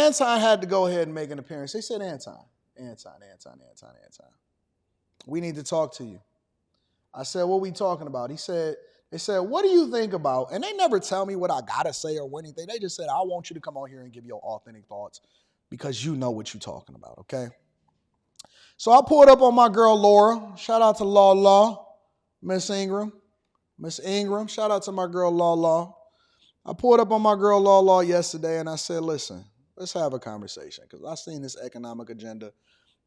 Anton had to go ahead and make an appearance. They said, Anton, we need to talk to you. I said, what are we talking about? They said, what do you think about, and they never tell me what I gotta say or anything. They just said, I want you to come on here and give your authentic thoughts because you know what you're talking about, okay? So I pulled up on my girl Laura. Shout out to Law, Miss Ingram. Shout out to my girl Law. I pulled up on my girl Law yesterday and I said, listen, let's have a conversation because I seen this economic agenda.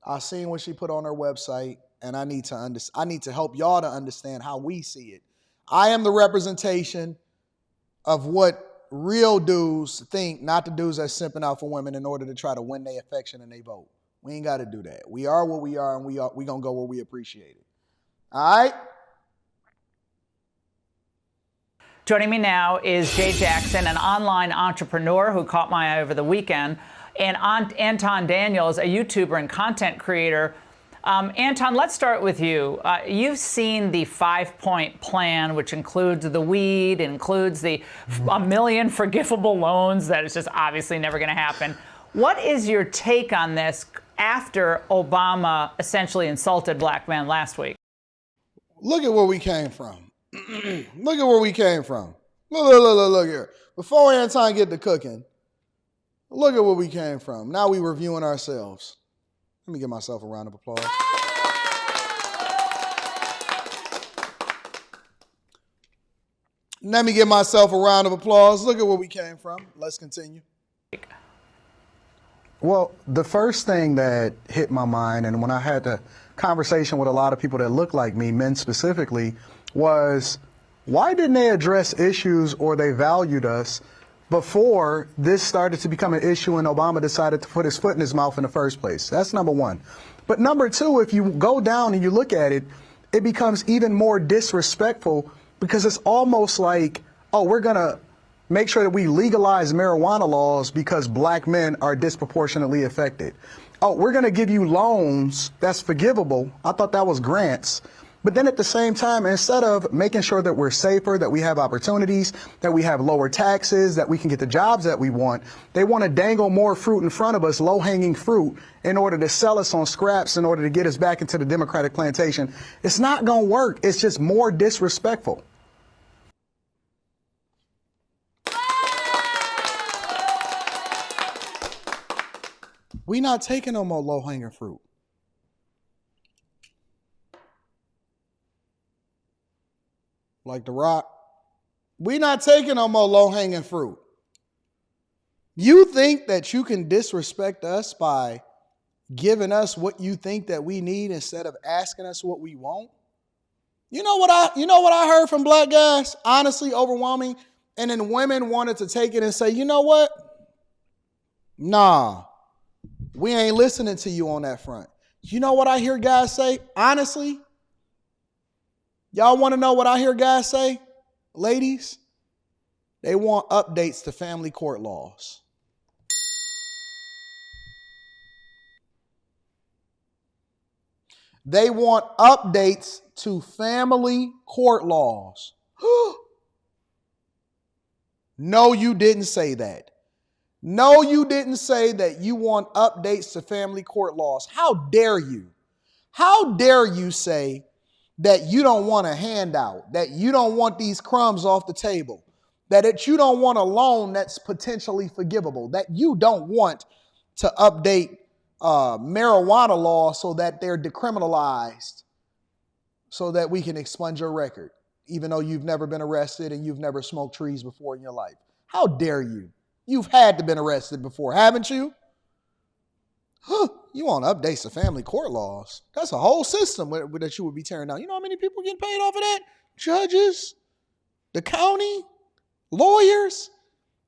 I seen what she put on her website, and I need to help y'all to understand how we see it. I am the representation of what real dudes think, not the dudes that's simping out for women in order to try to win their affection and they vote. We ain't got to do that. We are what we are, and we going to go where we appreciate it. All right? Joining me now is Jay Jackson, an online entrepreneur who caught my eye over the weekend, and Anton Daniels, a YouTuber and content creator. Anton, let's start with you. You've seen the 5-point plan, which includes the weed, includes the $1 million forgivable loans that is just obviously never going to happen. What is your take on this after Obama essentially insulted black men last week? Look at where we came from. Look at where we came from. Look here. Before Anton get to cooking, look at where we came from. Now we reviewing ourselves. Let me give myself a round of applause. Let me give myself a round of applause. Look at where we came from. Let's continue. Well, the first thing that hit my mind, and when I had the conversation with a lot of people that look like me, men specifically, was why didn't they address issues or they valued us before this started to become an issue and Obama decided to put his foot in his mouth in the first place? That's number one. But number two, if you go down and you look at it, it becomes even more disrespectful because it's almost like, oh, we're going to make sure that we legalize marijuana laws because black men are disproportionately affected. Oh, we're going to give you loans that's forgivable. I thought that was grants. But then at the same time, instead of making sure that we're safer, that we have opportunities, that we have lower taxes, that we can get the jobs that we want, they want to dangle more fruit in front of us, low-hanging fruit, in order to sell us on scraps, in order to get us back into the Democratic plantation. It's not going to work. It's just more disrespectful. We not taking no more low-hanging fruit. Like The Rock. We not taking no more low-hanging fruit. You think that you can disrespect us by giving us what you think that we need instead of asking us what we want? You know what I heard from black guys? Honestly, overwhelming. And then women wanted to take it and say, you know what? Nah, we ain't listening to you on that front. You know what I hear guys say? Honestly, y'all want to know what I hear guys say? Ladies, they want updates to family court laws. They want updates to family court laws. No, you didn't say that. No, you didn't say that you want updates to family court laws. How dare you? How dare you say that you don't want a handout, that you don't want these crumbs off the table, that you don't want a loan that's potentially forgivable, that you don't want to update marijuana laws so that they're decriminalized so that we can expunge your record, even though you've never been arrested and you've never smoked trees before in your life. How dare you? You've had to been arrested before, haven't you? You want updates to family court laws? That's a whole system that you would be tearing down. You know how many people getting paid off of that? Judges, the county, lawyers.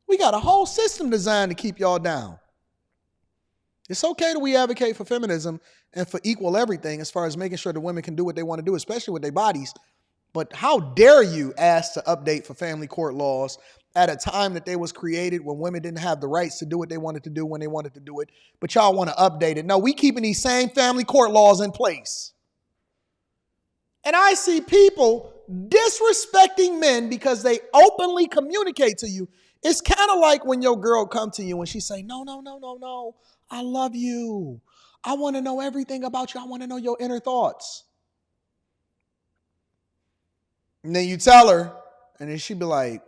We got a whole system designed to keep y'all down. It's okay that we advocate for feminism and for equal everything as far as making sure that women can do what they want to do, especially with their bodies. But how dare you ask to update for family court laws at a time that they was created when women didn't have the rights to do what they wanted to do when they wanted to do it, but y'all want to update it. No, we keeping these same family court laws in place. And I see people disrespecting men because they openly communicate to you, It's kind of like when your girl come to you and she say, no, no, no, no, no, I love you. I want to know everything about you. I want to know your inner thoughts. And then you tell her, and then she be like,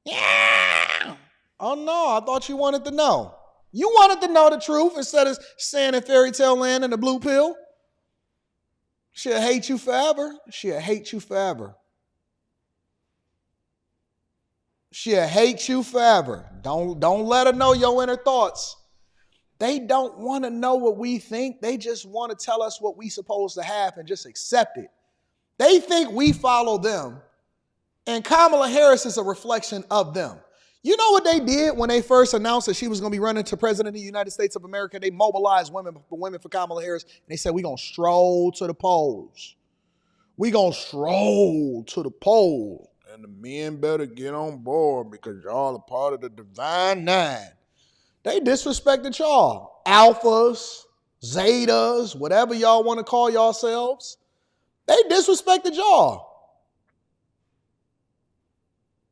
yeah. Oh no, I thought you wanted to know. You wanted to know the truth instead of staying in fairy tale land and the blue pill. She'll hate you forever. She'll hate you forever. She'll hate you forever. Don't let her know your inner thoughts. They don't want to know what we think. They just want to tell us what we supposed to have and just accept it. They think we follow them. And Kamala Harris is a reflection of them. You know what they did when they first announced that she was going to be running to president of the United States of America? They mobilized women for Kamala Harris. And they said, we're going to stroll to the polls. We're going to stroll to the polls. And the men better get on board because y'all are part of the Divine Nine. They disrespected y'all. Alphas, Zetas, whatever y'all want to call yourselves. They disrespected y'all.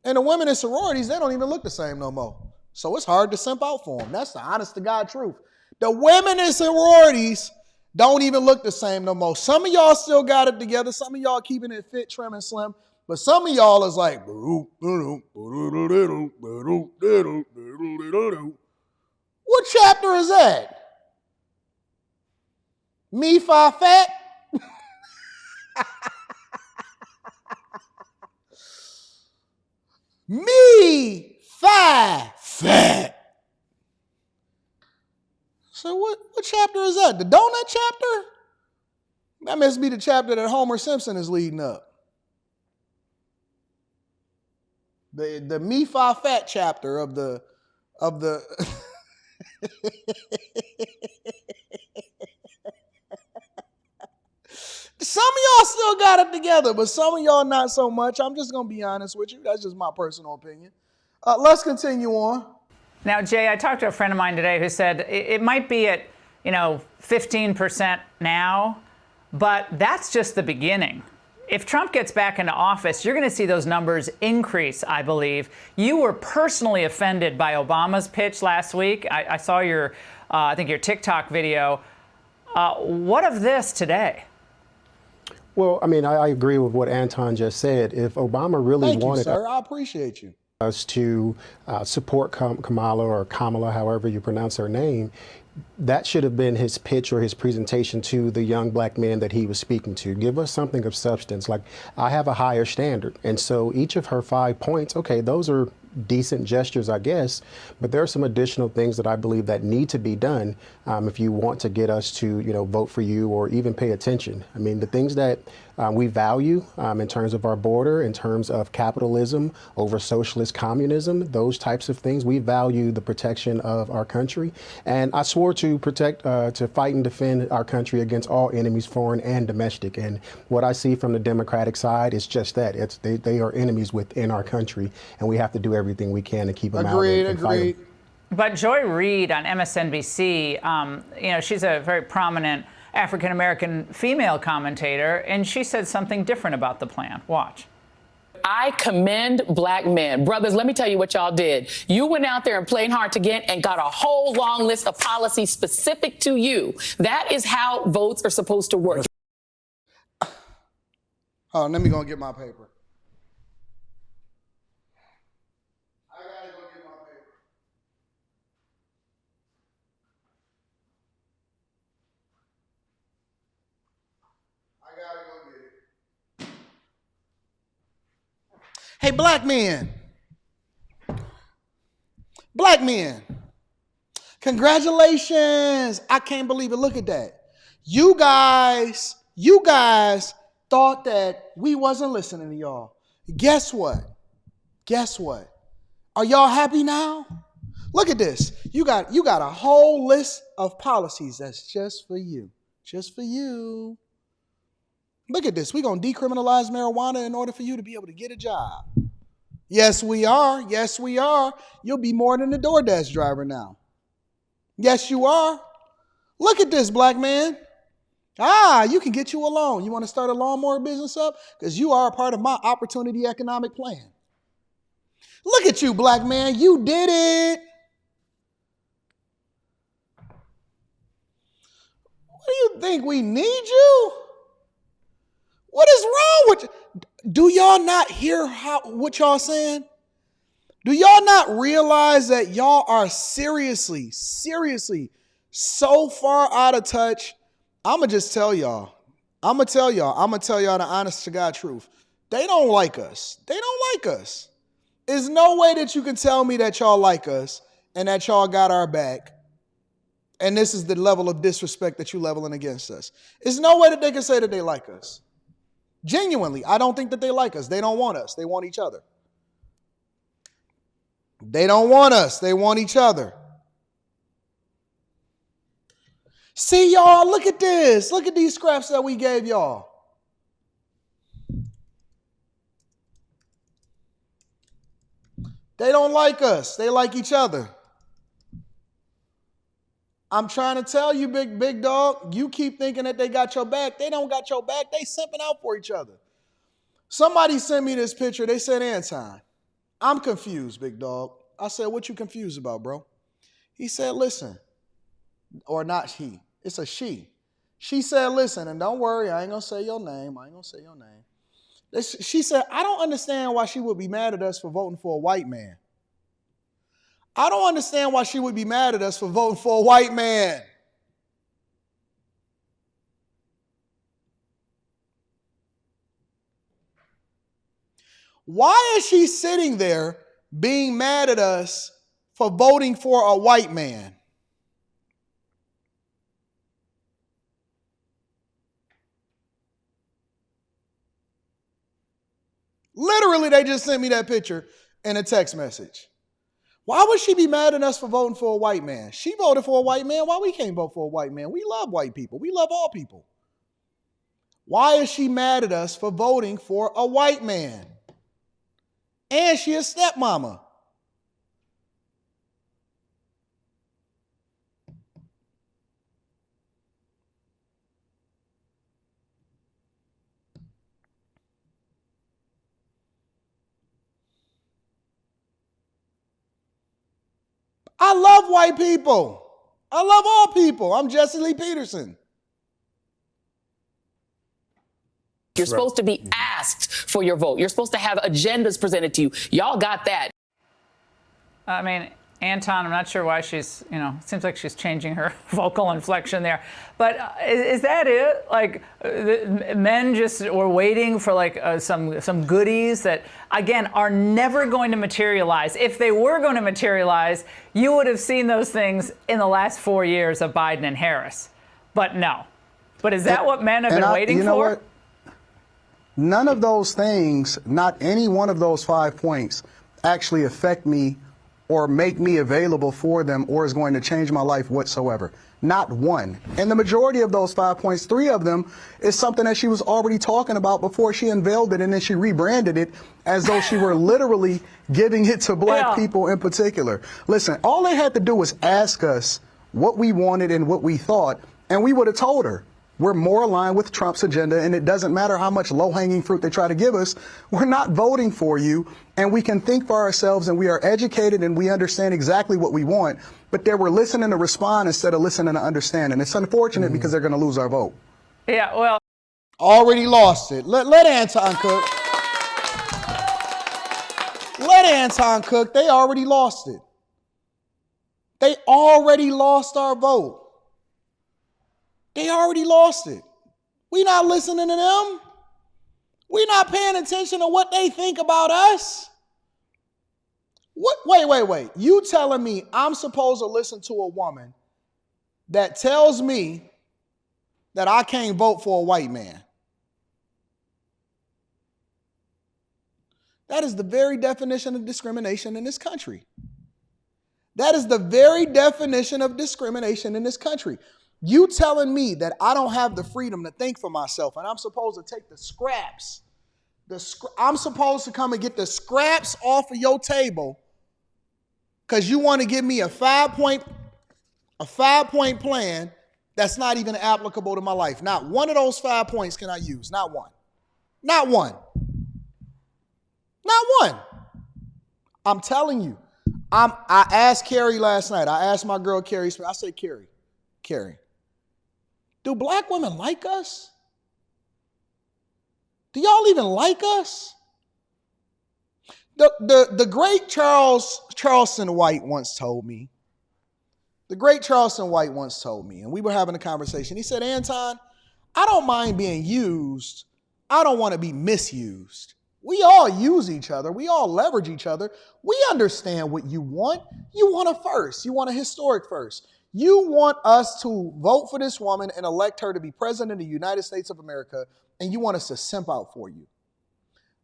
And the women in sororities, they don't even look the same no more. So it's hard to simp out for them. That's the honest to God truth. The women in sororities don't even look the same no more. Some of y'all still got it together. Some of y'all keeping it fit, trim, and slim. But some of y'all is like, what chapter is that? Me fi fat? Me fi fat. So what chapter is that? The donut chapter? That must be the chapter that Homer Simpson is leading up. The me fi fat chapter of the Some of y'all still got it together, but some of y'all not so much. I'm just going to be honest with you. That's just my personal opinion. Let's continue on. Now, Jay, I talked to a friend of mine today who said it might be at, 15% now, but that's just the beginning. If Trump gets back into office, you're going to see those numbers increase, I believe. You were personally offended by Obama's pitch last week. I saw your TikTok video. What of this today? Well, I mean, I agree with what Anton just said. If Obama really wanted sir. I appreciate you. us to support Kamala or Kamala, however you pronounce her name, that should have been his pitch or his presentation to the young black men that he was speaking to. Give us something of substance. Like, I have a higher standard. And so each of her 5 points, okay, those are decent gestures, I guess, but there are some additional things that I believe that need to be done if you want to get us to, vote for you or even pay attention. I mean, the things that we value in terms of our border, in terms of capitalism over socialist communism, those types of things, we value the protection of our country. And I swore to protect, to fight and defend our country against all enemies, foreign and domestic. And what I see from the Democratic side is just that. They are enemies within our country, and we have to do everything we can to keep them out and fight them. But Joy Reid on MSNBC, she's a very prominent African-American female commentator, and she said something different about the plan. Watch. I commend black men. Brothers, let me tell you what y'all did. You went out there and played hard to get and got a whole long list of policies specific to you. That is how votes are supposed to work. Oh, let me go get my paper. Hey, black men, congratulations. I can't believe it. Look at that. You guys thought that we wasn't listening to y'all. Guess what? Are y'all happy now? Look at this. You got a whole list of policies that's just for you. Look at this. We're going to decriminalize marijuana in order for you to be able to get a job. Yes, we are. You'll be more than a DoorDash driver now. Yes, you are. Look at this, black man. You can get you a loan. You want to start a lawnmower business up? Because you are a part of my opportunity economic plan. Look at you, black man. You did it. What do you think? We need you? What is wrong with you? Do y'all not hear what y'all saying? Do y'all not realize that y'all are seriously so far out of touch? I'm going to just tell y'all. I'm going to tell y'all the honest to God truth. They don't like us. They don't like us. There's no way that you can tell me that y'all like us and that y'all got our back. And this is the level of disrespect that you leveling against us. There's no way that they can say that they like us. Genuinely, I don't think that they like us. They don't want us. They want each other. They don't want us. They want each other. See, y'all, look at this. Look at these scraps that we gave y'all. They don't like us. They like each other. I'm trying to tell you, big dog, you keep thinking that they got your back. They don't got your back. They simping out for each other. Somebody sent me this picture. They said, Anton, I'm confused, big dog. I said, what you confused about, bro? He said, listen, or not he. It's a she. She said, listen, and don't worry, I ain't going to say your name. She said, I don't understand why she would be mad at us for voting for a white man. I don't understand why she would be mad at us for voting for a white man. Why is she sitting there being mad at us for voting for a white man? Literally, they just sent me that picture in a text message. Why would she be mad at us for voting for a white man? She voted for a white man. Why we can't vote for a white man? We love white people. We love all people. Why is she mad at us for voting for a white man? And she a stepmama. I love white people. I love all people. I'm Jesse Lee Peterson. You're supposed to be asked for your vote. You're supposed to have agendas presented to you. Y'all got that. I mean, Anton, I'm not sure why she's, it seems like she's changing her vocal inflection there. But is that it? Like, men just were waiting for some goodies that, again, are never going to materialize. If they were going to materialize, you would have seen those things in the last 4 years of Biden and Harris. But no. But is that what men have been waiting for? What? None of those things, not any one of those 5 points, actually affect me or make me available for them or is going to change my life whatsoever. Not one. And the majority of those 5 points, 3 of them, is something that she was already talking about before she unveiled it, and then she rebranded it as though she were literally giving it to black people in particular. Listen, all they had to do was ask us what we wanted and what we thought, and we would have told her. We're more aligned with Trump's agenda, and it doesn't matter how much low-hanging fruit they try to give us. We're not voting for you, and we can think for ourselves, and we are educated, and we understand exactly what we want. But they were listening to respond instead of listening to understand, and it's unfortunate because they're going to lose our vote. Yeah, well. Already lost it. Let Anton cook. Let Anton cook. They already lost it. They already lost our vote. They already lost it. We not listening to them. We not paying attention to what they think about us. What? Wait. You telling me I'm supposed to listen to a woman that tells me that I can't vote for a white man? That is the very definition of discrimination in this country. That is the very definition of discrimination in this country. You telling me that I don't have the freedom to think for myself and I'm supposed to take the scraps. I'm supposed to come and get the scraps off of your table because you want to give me a 5-point plan that's not even applicable to my life. Not one of those 5 points can I use. Not one. Not one. Not one. I'm telling you. I asked Carrie last night. I asked my girl Carrie Smith. I said, Carrie, do black women like us? Do y'all even like us? The great Charleston White once told me, and we were having a conversation. He said, Anton, I don't mind being used. I don't want to be misused. We all use each other. We all leverage each other. We understand what you want. You want a first. You want a historic first. You want us to vote for this woman and elect her to be president of the United States of America, and you want us to simp out for you.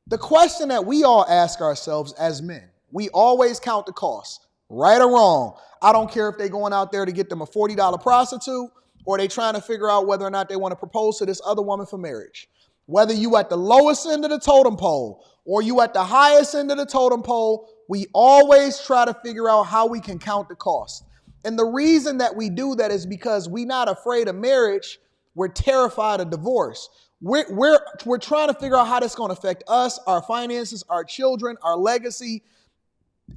The question that we all ask ourselves as men, we always count the cost, right or wrong. I don't care if they're going out there to get them a $40 prostitute or they trying to figure out whether or not they want to propose to this other woman for marriage. Whether you at the lowest end of the totem pole or you at the highest end of the totem pole, we always try to figure out how we can count the cost. And the reason that we do that is because we're not afraid of marriage. We're terrified of divorce. We're trying to figure out how that's going to affect us, our finances, our children, our legacy,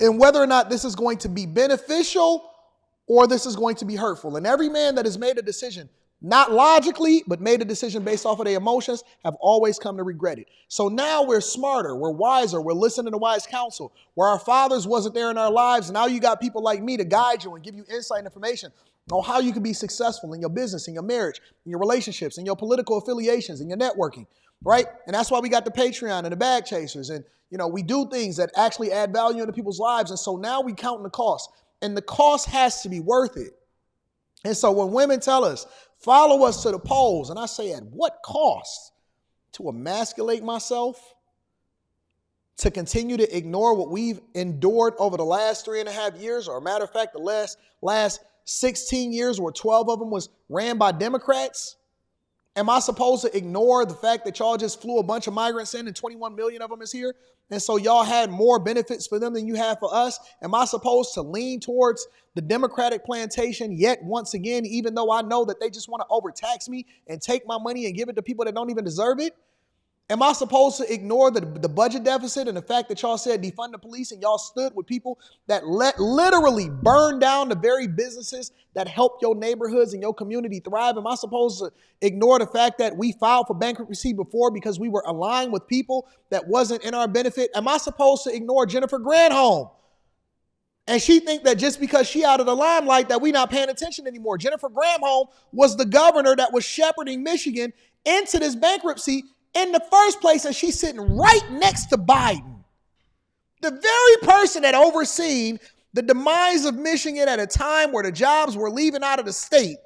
and whether or not this is going to be beneficial or this is going to be hurtful. And every man that has made a decision, not logically, but made a decision based off of their emotions, have always come to regret it. So now we're smarter, we're wiser, we're listening to wise counsel. Where our fathers wasn't there in our lives, now you got people like me to guide you and give you insight and information on how you can be successful in your business, in your marriage, in your relationships, in your political affiliations, in your networking, right? And that's why we got the Patreon and the Bag Chasers. And, we do things that actually add value into people's lives. And so now we counting the cost. And the cost has to be worth it. And so when women tell us, follow us to the polls, and I say, at what cost? To emasculate myself? To continue to ignore what we've endured over the last 3.5 years? Or a matter of fact, the last 16 years where 12 of them was ran by Democrats? Am I supposed to ignore the fact that y'all just flew a bunch of migrants in and 21 million of them is here? And so y'all had more benefits for them than you have for us? Am I supposed to lean towards the Democratic plantation yet once again, even though I know that they just want to overtax me and take my money and give it to people that don't even deserve it? Am I supposed to ignore the budget deficit and the fact that y'all said defund the police and y'all stood with people that literally burn down the very businesses that help your neighborhoods and your community thrive? Am I supposed to ignore the fact that we filed for bankruptcy before because we were aligned with people that wasn't in our benefit? Am I supposed to ignore Jennifer Granholm? And she think that just because she out of the limelight that we not paying attention anymore. Jennifer Granholm was the governor that was shepherding Michigan into this bankruptcy in the first place, and she's sitting right next to Biden, the very person that overseen the demise of Michigan at a time where the jobs were leaving out of the state.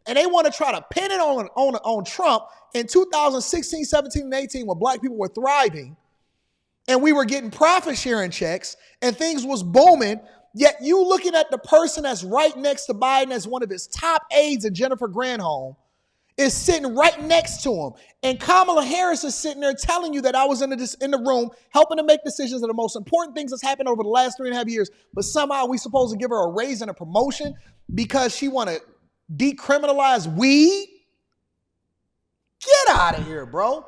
And they want to try to pin it on Trump in 2016, 17, and 18 when black people were thriving and we were getting profit sharing checks and things was booming. Yet you looking at the person that's right next to Biden as one of his top aides, and Jennifer Granholm is sitting right next to him. And Kamala Harris is sitting there telling you that I was in the room helping to make decisions of the most important things that's happened over the last 3.5 years. But somehow we supposed to give her a raise and a promotion because she want to decriminalize weed? Get out of here, bro.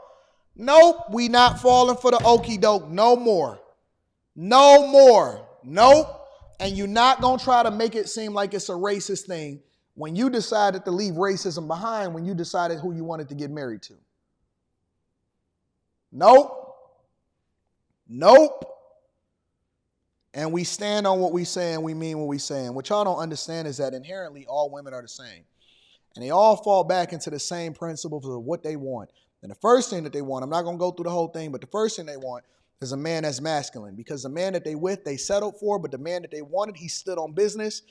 Nope, we not falling for the okie doke no more. No more. Nope. And you're not going to try to make it seem like it's a racist thing when you decided to leave racism behind, when you decided who you wanted to get married to. Nope. Nope. And we stand on what we say and we mean what we say. And what y'all don't understand is that inherently all women are the same. And they all fall back into the same principles of what they want. And the first thing that they want, I'm not going to go through the whole thing, but the first thing they want is a man that's masculine. Because the man that they with, they settled for, but the man that they wanted, he stood on business.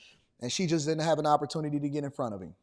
And she just didn't have an opportunity to get in front of him.